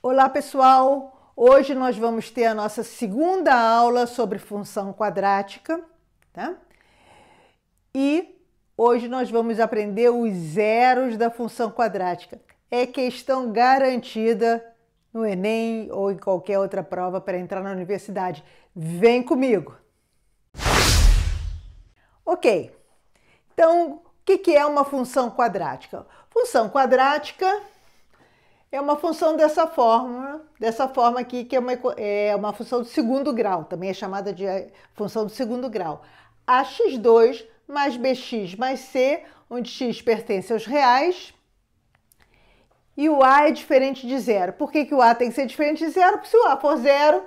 Olá, pessoal! Hoje nós vamos ter a nossa segunda aula sobre função quadrática, tá? E hoje nós vamos aprender os zeros da função quadrática. É questão garantida no Enem ou em qualquer outra prova para entrar na universidade. Vem comigo! Ok, então o que é uma função quadrática? Função quadrática é uma função dessa forma aqui, que é uma função de segundo grau, também é chamada de função de segundo grau. Ax2 mais bx mais c, onde x pertence aos reais, e o a é diferente de zero. Por que o a tem que ser diferente de zero? Porque se o a for zero,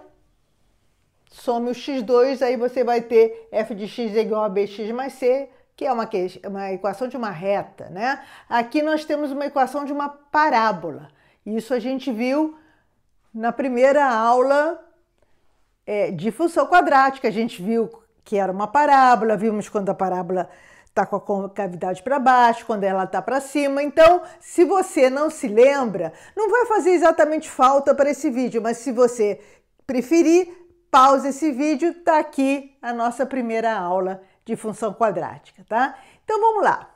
some o x2, aí você vai ter f de x é igual a bx mais c, que é uma equação de uma reta, né? Aqui nós temos uma equação de uma parábola. Isso a gente viu na primeira aula de função quadrática. A gente viu que era uma parábola, vimos quando a parábola está com a concavidade para baixo, quando ela está para cima. Então, se você não se lembra, não vai fazer exatamente falta para esse vídeo, mas se você preferir, pause esse vídeo, está aqui a nossa primeira aula de função quadrática, tá? Então, vamos lá.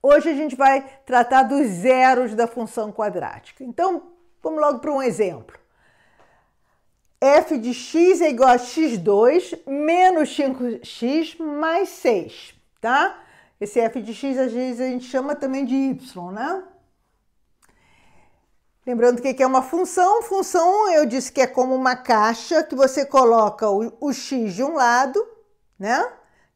Hoje a gente vai tratar dos zeros da função quadrática. Então, vamos logo para um exemplo. F de x é igual a x2 menos 5x mais 6, tá? Esse f de x, às vezes, a gente chama também de y, né? Lembrando que é uma função. Função, eu disse que é como uma caixa que você coloca o x de um lado, né?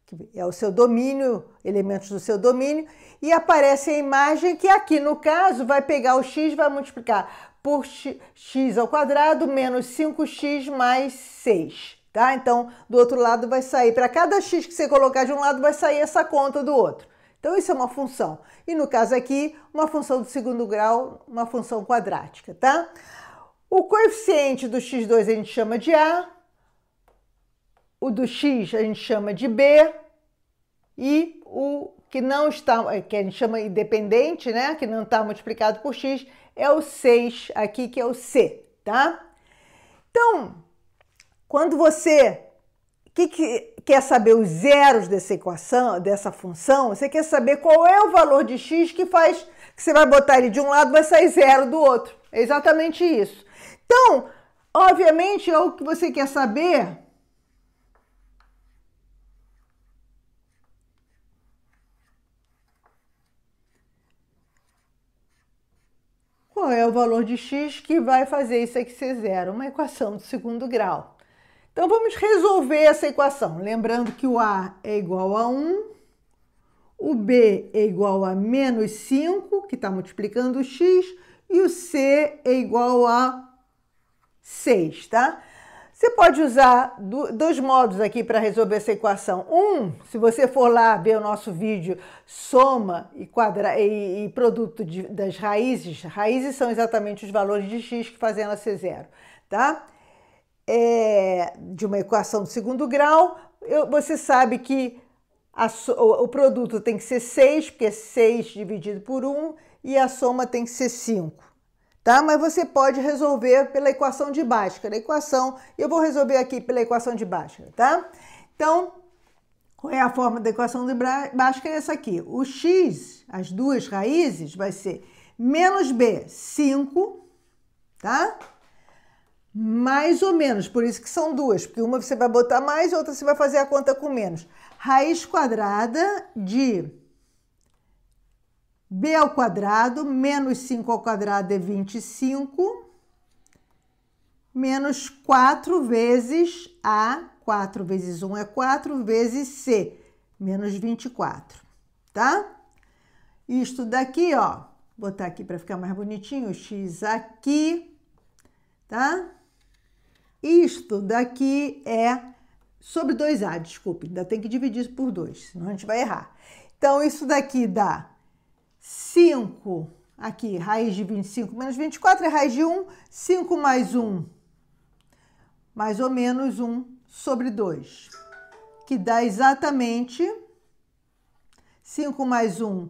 Que é o seu domínio, elementos do seu domínio, e aparece a imagem que aqui, no caso, vai pegar o x e vai multiplicar por x ao quadrado menos 5x mais 6, tá? Então, do outro lado vai sair, para cada x que você colocar de um lado, vai sair essa conta do outro. Então, isso é uma função. E no caso aqui, uma função do segundo grau, uma função quadrática, tá? O coeficiente do x2 a gente chama de A, o do x a gente chama de B, e o que não está, que a gente chama independente, né, que não está multiplicado por x, é o 6 aqui, que é o C, tá? Então, quando você quer saber os zeros dessa equação, dessa função, você quer saber qual é o valor de x que faz que você vai botar ele de um lado, vai sair zero do outro. É exatamente isso. Então, obviamente, é o que você quer saber. Qual é o valor de x que vai fazer isso aqui ser zero? Uma equação do segundo grau. Então, vamos resolver essa equação. Lembrando que o a é igual a 1, o b é igual a menos 5, que está multiplicando o x, e o c é igual a 6, tá? Você pode usar dois modos aqui para resolver essa equação. Se você for lá ver o nosso vídeo soma e produto das raízes, raízes são exatamente os valores de x que fazem ela ser zero, tá? De uma equação do segundo grau, você sabe que o produto tem que ser 6, porque é 6 dividido por 1, e a soma tem que ser 5. Tá? Mas você pode resolver pela equação de Bhaskara. Eu vou resolver aqui pela equação de Bhaskara, tá? Então, qual é a forma da equação de Bhaskara? É essa aqui. O x, as duas raízes, vai ser menos b, 5, tá? Mais ou menos, por isso que são duas, porque uma você vai botar mais, outra você vai fazer a conta com menos. Raiz quadrada de b ao quadrado, menos 5 ao quadrado é 25, menos 4 vezes A, 4 vezes 1 é 4, vezes C, menos 24, tá? Isto daqui, ó, vou botar aqui para ficar mais bonitinho, o x aqui, tá? Isto daqui é sobre 2A, desculpe, ainda tem que dividir isso por 2, senão a gente vai errar. Então, isso daqui dá 5, aqui, raiz de 25 menos 24 é raiz de 1, 5 mais 1, mais ou menos 1 sobre 2, que dá exatamente 5 mais 1,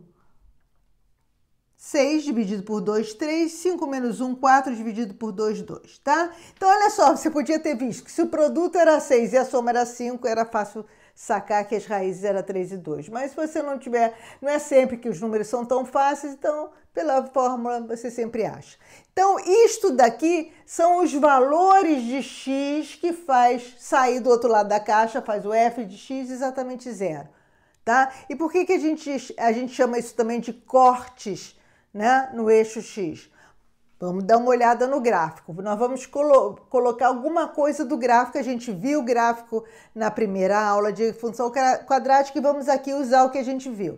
6 dividido por 2, 3, 5 menos 1, 4 dividido por 2, 2, tá? Então, olha só, você podia ter visto que se o produto era 6 e a soma era 5, era fácil sacar que as raízes eram 3 e 2. Mas se você não tiver, não é sempre que os números são tão fáceis, então, pela fórmula, você sempre acha. Então, isto daqui são os valores de x que faz sair do outro lado da caixa, faz o f de x exatamente zero, tá? E por que a gente chama isso também de cortes, né, no eixo x? Vamos dar uma olhada no gráfico. Nós vamos colocar alguma coisa do gráfico. A gente viu o gráfico na primeira aula de função quadrática e vamos aqui usar o que a gente viu.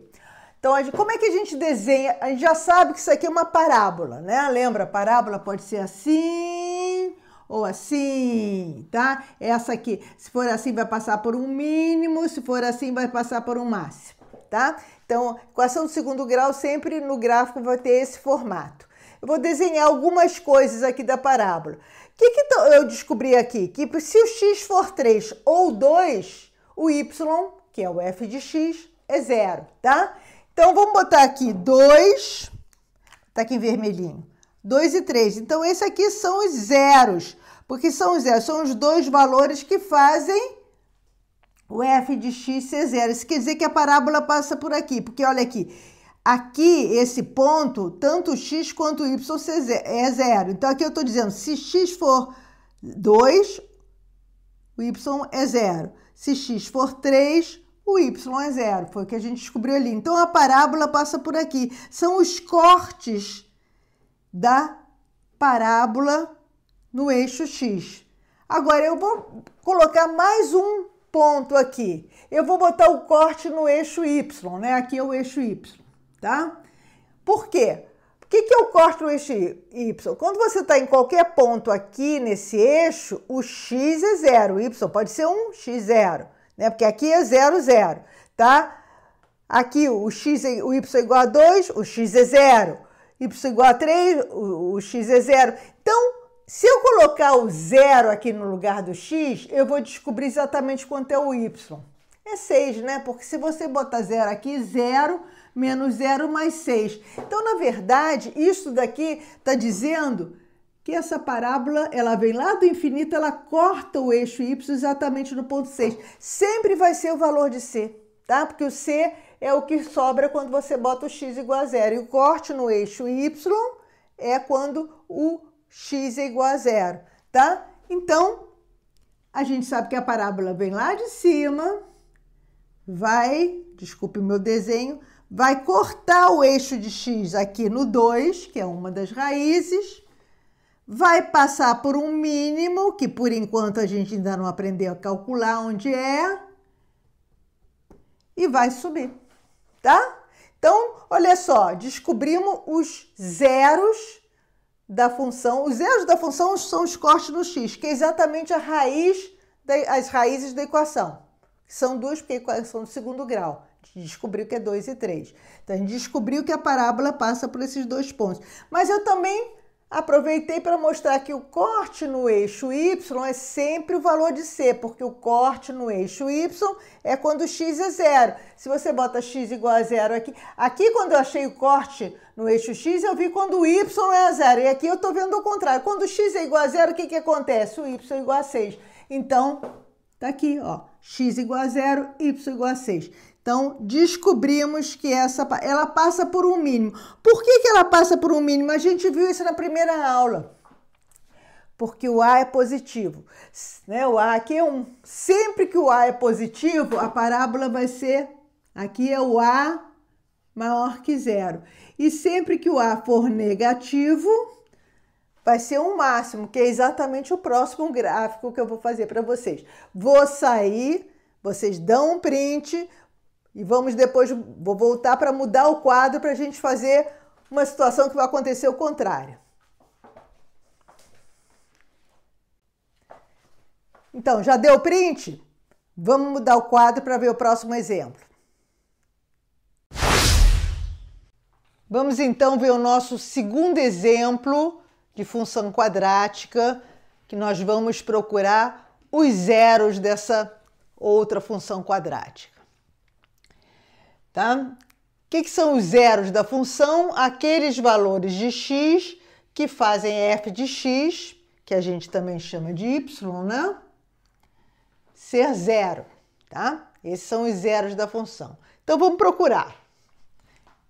Então, como é que a gente desenha? A gente já sabe que isso aqui é uma parábola, né? Lembra, a parábola pode ser assim ou assim, tá? Essa aqui, se for assim, vai passar por um mínimo, se for assim, vai passar por um máximo, tá? Então, equação do segundo grau sempre no gráfico vai ter esse formato. Eu vou desenhar algumas coisas aqui da parábola. O que eu descobri aqui? Que se o x for 3 ou 2, o y, que é o f de x, é zero, tá? Então, vamos botar aqui 2, tá aqui em vermelhinho, 2 e 3. Então, esse aqui são os zeros, porque são os zeros, são os dois valores que fazem o f de x ser zero. Isso quer dizer que a parábola passa por aqui, porque olha aqui, aqui, esse ponto, tanto o x quanto o y é zero. Então, aqui eu estou dizendo, se x for 2, o y é zero. Se x for 3, o y é zero. Foi o que a gente descobriu ali. Então, a parábola passa por aqui. São os cortes da parábola no eixo x. Agora, eu vou colocar mais um ponto aqui. Eu vou botar o corte no eixo y, né? Aqui é o eixo y. Tá? Por quê? O que eu corto no eixo y? Quando você está em qualquer ponto aqui nesse eixo, o x é zero, o y pode ser um x zero, né? Porque aqui é 0, 0, tá? Aqui o y é igual a 2, o x é zero, y igual a 3, o x é zero. Então, se eu colocar o zero aqui no lugar do x, eu vou descobrir exatamente quanto é o y. É 6, né? Porque se você botar zero aqui, 0 menos 0 mais 6. Então, na verdade, isso daqui está dizendo que essa parábola, ela vem lá do infinito, ela corta o eixo y exatamente no ponto 6. Sempre vai ser o valor de c, tá? Porque o c é o que sobra quando você bota o x igual a 0. E o corte no eixo y é quando o x é igual a 0, tá? Então, a gente sabe que a parábola vem lá de cima, desculpe o meu desenho, vai cortar o eixo de x aqui no 2, que é uma das raízes, vai passar por um mínimo, que por enquanto a gente ainda não aprendeu a calcular onde é, e vai subir, tá? Então, olha só, descobrimos os zeros da função. Os zeros da função são os cortes no x, que é exatamente as raízes da equação. São duas, porque a equação do segundo grau. A gente descobriu que é 2 e 3. Então, a gente descobriu que a parábola passa por esses dois pontos. Mas eu também aproveitei para mostrar que o corte no eixo y é sempre o valor de c, porque o corte no eixo y é quando o x é zero. Se você bota x igual a zero aqui quando eu achei o corte no eixo x, eu vi quando o y é zero. E aqui eu estou vendo o contrário. Quando o x é igual a zero, o que acontece? O y é igual a 6. Então, tá aqui, ó, x igual a 0, y igual a 6. Então, descobrimos que ela passa por um mínimo. Por que ela passa por um mínimo? A gente viu isso na primeira aula. Porque o A é positivo, né? O A aqui é 1. Sempre que o A é positivo, a parábola vai ser, aqui é o A maior que 0. E sempre que o A for negativo, vai ser um máximo, que é exatamente o próximo gráfico que eu vou fazer para vocês. Vou sair, vocês dão um print e vou voltar para mudar o quadro para a gente fazer uma situação que vai acontecer o contrário. Então, já deu o print? Vamos mudar o quadro para ver o próximo exemplo. Vamos então ver o nosso segundo exemplo de função quadrática, que nós vamos procurar os zeros dessa outra função quadrática. Tá? que são os zeros da função? Aqueles valores de x que fazem f de x, que a gente também chama de y, né? Ser zero, tá? Esses são os zeros da função. Então, vamos procurar.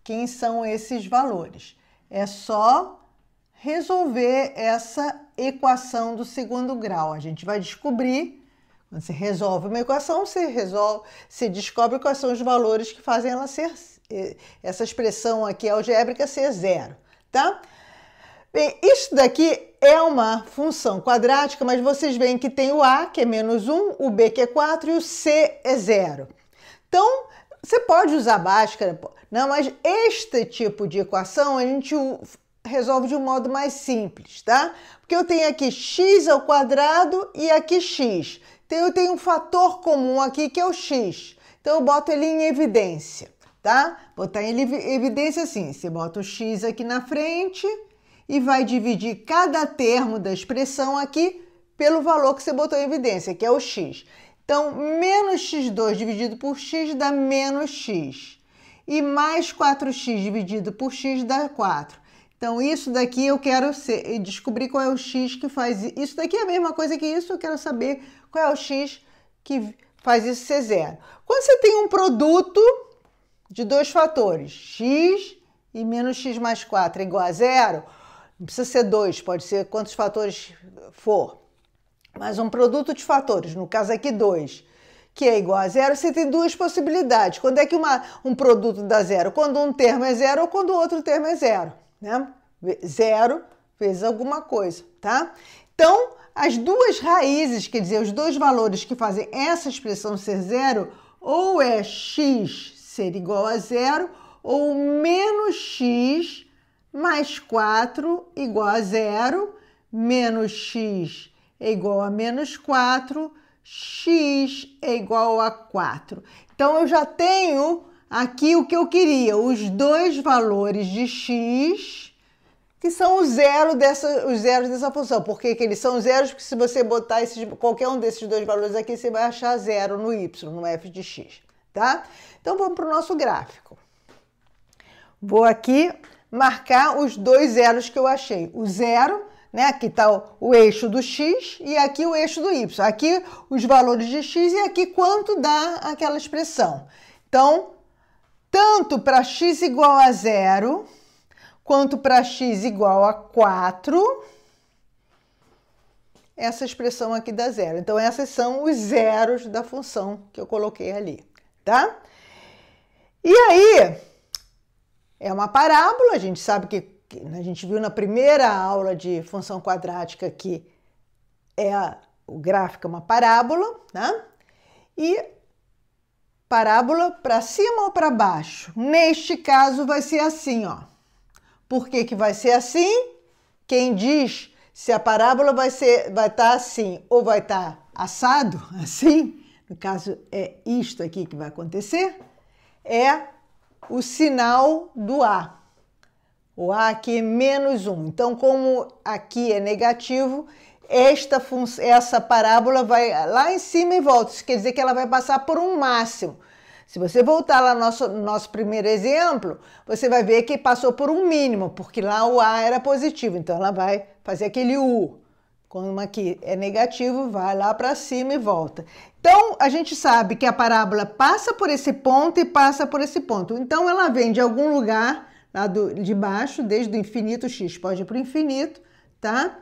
Quem são esses valores? É só resolver essa equação do segundo grau. A gente vai descobrir, quando você resolve uma equação, você descobre quais são os valores que fazem ela ser, essa expressão aqui algébrica ser zero, tá? Bem, isso daqui é uma função quadrática, mas vocês veem que tem o a, que é menos 1, o b, que é 4, e o c é 0. Então, você pode usar Bhaskara, não, mas este tipo de equação a gente resolve de um modo mais simples, tá? Porque eu tenho aqui x ao quadrado e aqui x. Então, eu tenho um fator comum aqui que é o x. Então, eu boto ele em evidência, tá? Botar em evidência assim, você bota o x aqui na frente e vai dividir cada termo da expressão aqui pelo valor que você botou em evidência, que é o x. Então, menos x2 dividido por x dá menos x. E mais 4x dividido por x dá 4. Então, isso daqui eu quero descobrir qual é o x que faz isso. Isso daqui é a mesma coisa que isso, eu quero saber qual é o x que faz isso ser zero. Quando você tem um produto de dois fatores, x e menos x mais 4 é igual a zero, não precisa ser 2, pode ser quantos fatores for. Mas um produto de fatores, no caso aqui 2, que é igual a zero, você tem duas possibilidades. Quando é que um produto dá zero? Quando um termo é zero ou quando o outro termo é zero, né? Zero vezes alguma coisa, tá? Então, as duas raízes, quer dizer, os dois valores que fazem essa expressão ser zero, ou é x ser igual a zero, ou menos x mais 4 igual a zero, menos x é igual a menos 4, x é igual a 4. Então, eu já tenho aqui o que eu queria, os dois valores de x, que são os zeros dessa função. Por que eles são zeros? Porque se você botar qualquer um desses dois valores aqui, você vai achar zero no y, no f de x, tá? Então, vamos para o nosso gráfico. Vou aqui marcar os dois zeros que eu achei. O zero, né? Aqui está o eixo do x e aqui o eixo do y. Aqui os valores de x e aqui quanto dá aquela expressão. Então, tanto para x igual a zero, quanto para x igual a 4, essa expressão aqui dá zero. Então, esses são os zeros da função que eu coloquei ali, tá? E aí, é uma parábola, a gente sabe que a gente viu na primeira aula de função quadrática que o gráfico é uma parábola, né? E parábola para cima ou para baixo? Neste caso vai ser assim, ó. Por que que vai ser assim? Quem diz se a parábola vai estar assim ou vai estar assado, assim, no caso é isto aqui que vai acontecer, é o sinal do A. O A aqui é menos 1. Então, como aqui é negativo, essa parábola vai lá em cima e volta. Isso quer dizer que ela vai passar por um máximo. Se você voltar lá no nosso primeiro exemplo, você vai ver que passou por um mínimo, porque lá o A era positivo. Então, ela vai fazer aquele U. Como aqui é negativo, vai lá para cima e volta. Então, a gente sabe que a parábola passa por esse ponto e passa por esse ponto. Então, ela vem de algum lugar lá de baixo, desde o infinito, x pode ir para o infinito, tá?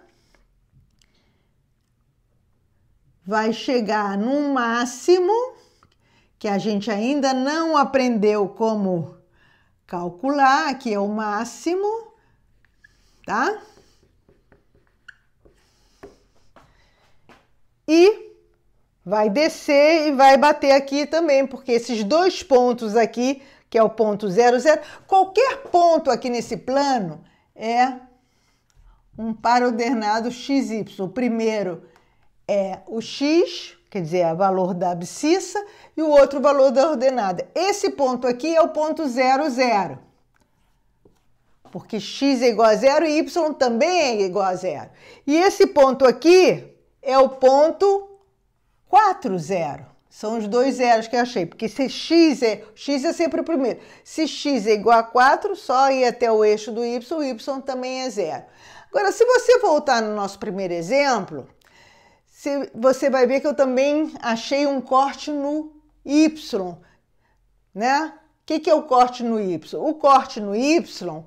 Vai chegar num máximo, que a gente ainda não aprendeu como calcular, aqui é o máximo, tá? E vai descer e vai bater aqui também, porque esses dois pontos aqui, que é o ponto 0, 0, qualquer ponto aqui nesse plano é um paraordenado xy. O primeiro é o x, quer dizer, o valor da abscissa, e o outro valor da ordenada. Esse ponto aqui é o ponto 0, 0, porque x é igual a 0 e y também é igual a 0. E esse ponto aqui é o ponto 4, 0, São os dois zeros que eu achei, porque se x é sempre o primeiro. Se x é igual a 4, só ir até o eixo do y, o y também é zero. Agora, se você voltar no nosso primeiro exemplo, você vai ver que eu também achei um corte no y, né? O que é o corte no y? O corte no y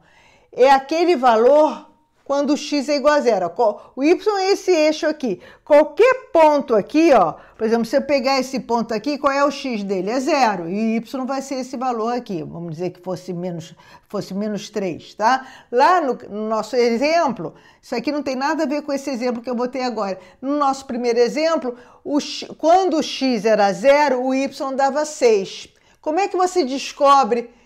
é aquele valor quando o x é igual a zero. O y é esse eixo aqui. Qualquer ponto aqui, ó, por exemplo, se eu pegar esse ponto aqui, qual é o x dele? É zero. E y vai ser esse valor aqui. Vamos dizer que fosse menos 3, tá? Lá no nosso exemplo, isso aqui não tem nada a ver com esse exemplo que eu botei agora. No nosso primeiro exemplo, quando o x era zero, o y dava 6. Como é que você descobre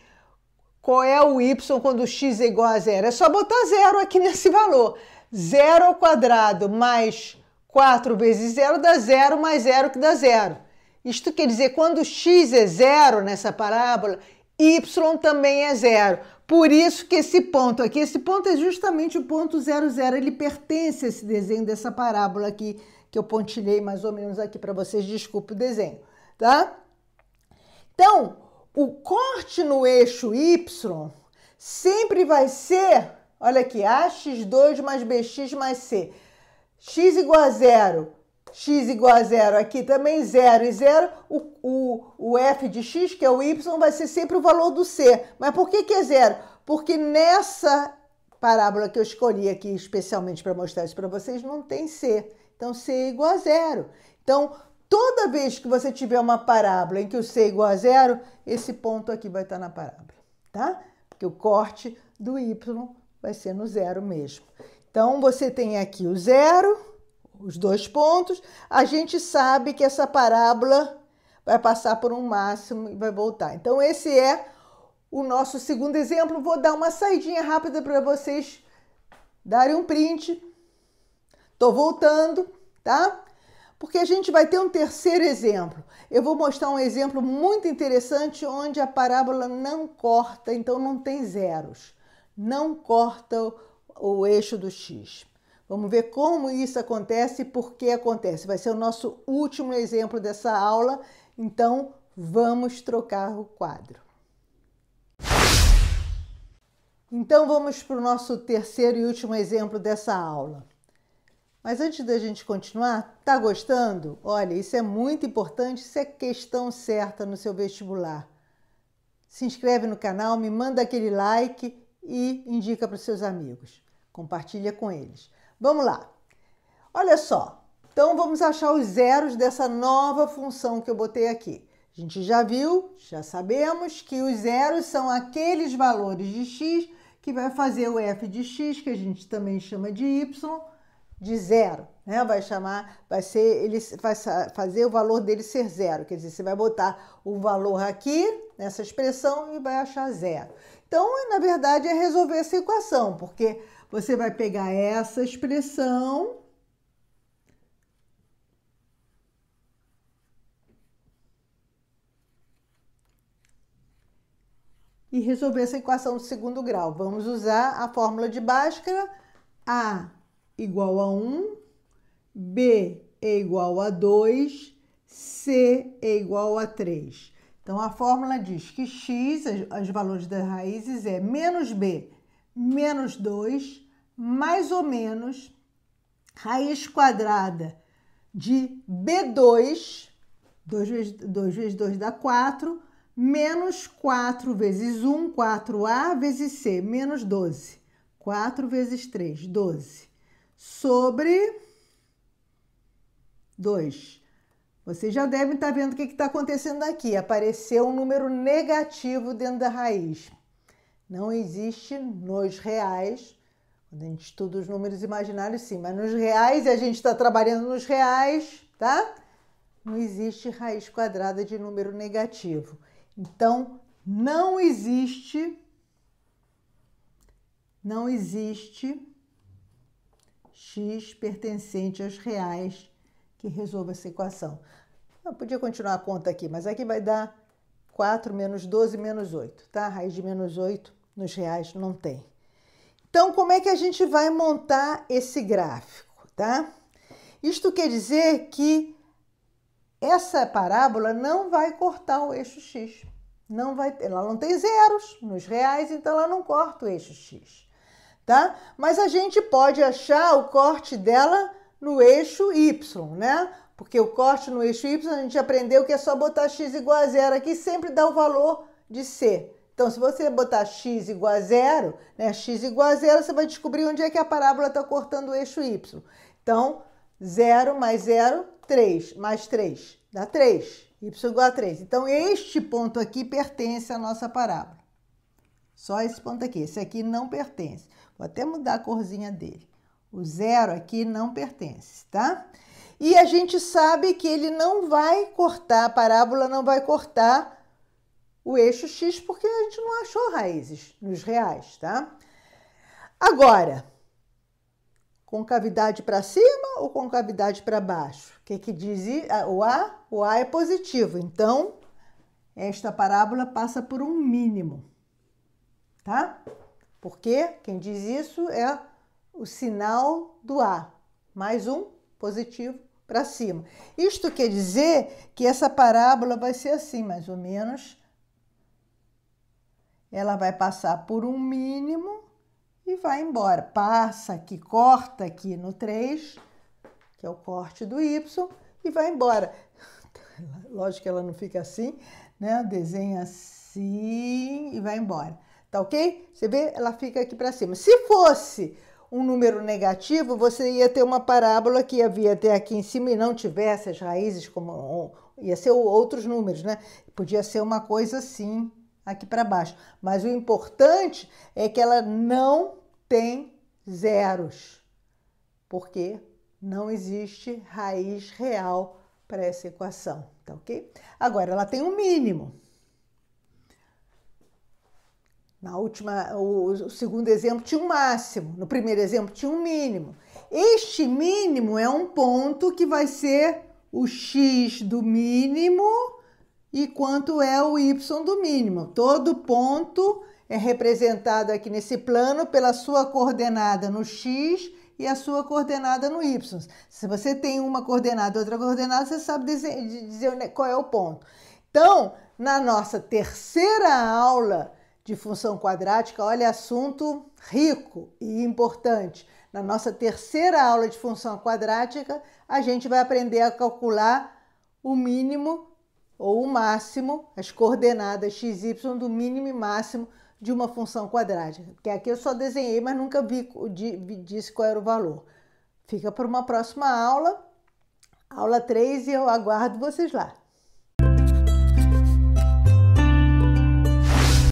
qual é o y quando o x é igual a zero? É só botar zero aqui nesse valor. 0 ao quadrado mais 4 vezes 0 dá 0 mais 0 que dá 0. Isto quer dizer, quando x é zero nessa parábola, y também é zero. Por isso que esse ponto aqui, esse ponto é justamente o ponto 0, 0. Ele pertence a esse desenho dessa parábola aqui, que eu pontilhei mais ou menos aqui para vocês. Desculpe o desenho, tá? Então, o corte no eixo y sempre vai ser, olha aqui, ax2 mais bx mais c. X igual a zero, x igual a zero, aqui também 0 e 0, o f de x, que é o y, vai ser sempre o valor do c. Mas por que é zero? Porque nessa parábola que eu escolhi aqui especialmente para mostrar isso para vocês, não tem c. Então, c é igual a zero. Então, toda vez que você tiver uma parábola em que o c é igual a zero, esse ponto aqui vai estar na parábola, tá? Porque o corte do y vai ser no zero mesmo. Então, você tem aqui o zero, os dois pontos. A gente sabe que essa parábola vai passar por um máximo e vai voltar. Então, esse é o nosso segundo exemplo. Vou dar uma saidinha rápida para vocês darem um print. Estou voltando, tá? Porque a gente vai ter um terceiro exemplo. Eu vou mostrar um exemplo muito interessante onde a parábola não corta, então não tem zeros. Não corta o eixo do x. Vamos ver como isso acontece e por que acontece. Vai ser o nosso último exemplo dessa aula, então vamos trocar o quadro. Então vamos para o nosso terceiro e último exemplo dessa aula. Mas antes da gente continuar, tá gostando? Olha, isso é muito importante, isso é questão certa no seu vestibular. Se inscreve no canal, me manda aquele like e indica para os seus amigos. Compartilha com eles. Vamos lá. Olha só. Então, vamos achar os zeros dessa nova função que eu botei aqui. A gente já viu, já sabemos que os zeros são aqueles valores de x que vai fazer o f de x, que a gente também chama de y, de zero, né? Vai fazer o valor dele ser zero, quer dizer, você vai botar o valor aqui nessa expressão e vai achar zero. Então, na verdade, é resolver essa equação, porque você vai pegar essa expressão e resolver essa equação do segundo grau. Vamos usar a fórmula de Bhaskara, A igual a 1, B é igual a 2, C é igual a 3. Então, a fórmula diz que x, os valores das raízes, é menos b menos 2, mais ou menos raiz quadrada de b2, 2 vezes 2 dá 4, menos 4 vezes 1, 4a, vezes c, menos 12. 4 vezes 3, 12. Sobre 2. Vocês já devem estar vendo o que está acontecendo aqui. Apareceu um número negativo dentro da raiz. Não existe nos reais, quando a gente estuda os números imaginários, sim, mas nos reais, e a gente está trabalhando nos reais, tá? Não existe raiz quadrada de número negativo. Então, não existe x pertencente aos reais que resolva essa equação. Eu podia continuar a conta aqui, mas aqui vai dar 4 menos 12 menos 8, tá? A raiz de menos 8 nos reais não tem. Então, como é que a gente vai montar esse gráfico, tá? Isto quer dizer que essa parábola não vai cortar o eixo x. Ela não tem zeros nos reais, então ela não corta o eixo x, tá? Mas a gente pode achar o corte dela no eixo y, né? Porque o corte no eixo y a gente aprendeu que é só botar x igual a zero aqui, sempre dá o valor de c. Então, se você botar x igual a zero, né? X igual a zero, você vai descobrir onde é que a parábola está cortando o eixo y. Então, 0 mais 0, 3, mais 3, dá 3. Y igual a 3. Então, este ponto aqui pertence à nossa parábola. Só esse ponto aqui. Esse aqui não pertence. Vou até mudar a corzinha dele. O 0 aqui não pertence, tá? E a gente sabe que ele não vai cortar, a parábola não vai cortar o eixo x, porque a gente não achou raízes nos reais, tá? Agora, concavidade para cima ou concavidade para baixo? O que diz o A? O A é positivo, então esta parábola passa por um mínimo, tá? Porque quem diz isso é o sinal do A, mais um positivo para cima. Isto quer dizer que essa parábola vai ser assim, mais ou menos. Ela vai passar por um mínimo e vai embora. Passa aqui, corta aqui no 3, que é o corte do y, e vai embora. Lógico que ela não fica assim, né? Desenha assim e vai embora. Tá ok? Você vê? Ela fica aqui para cima. Se fosse um número negativo, você ia ter uma parábola que ia vir até aqui em cima e não tivesse as raízes, como ia ser outros números, né? Podia ser uma coisa assim, aqui para baixo. Mas o importante é que ela não tem zeros, porque não existe raiz real para essa equação, tá ok? Agora, ela tem um mínimo. O segundo exemplo tinha um máximo, no primeiro exemplo tinha um mínimo. Este mínimo é um ponto que vai ser o x do mínimo e quanto é o y do mínimo. Todo ponto é representado aqui nesse plano pela sua coordenada no x e a sua coordenada no y. Se você tem uma coordenada e outra coordenada, você sabe dizer qual é o ponto. Então, na nossa terceira aula de função quadrática, olha, assunto rico e importante. Na nossa terceira aula de função quadrática, a gente vai aprender a calcular o mínimo ou o máximo, as coordenadas x, y do mínimo e máximo de uma função quadrática. Porque aqui eu só desenhei, mas nunca disse qual era o valor. Fica para uma próxima aula, aula 3, e eu aguardo vocês lá.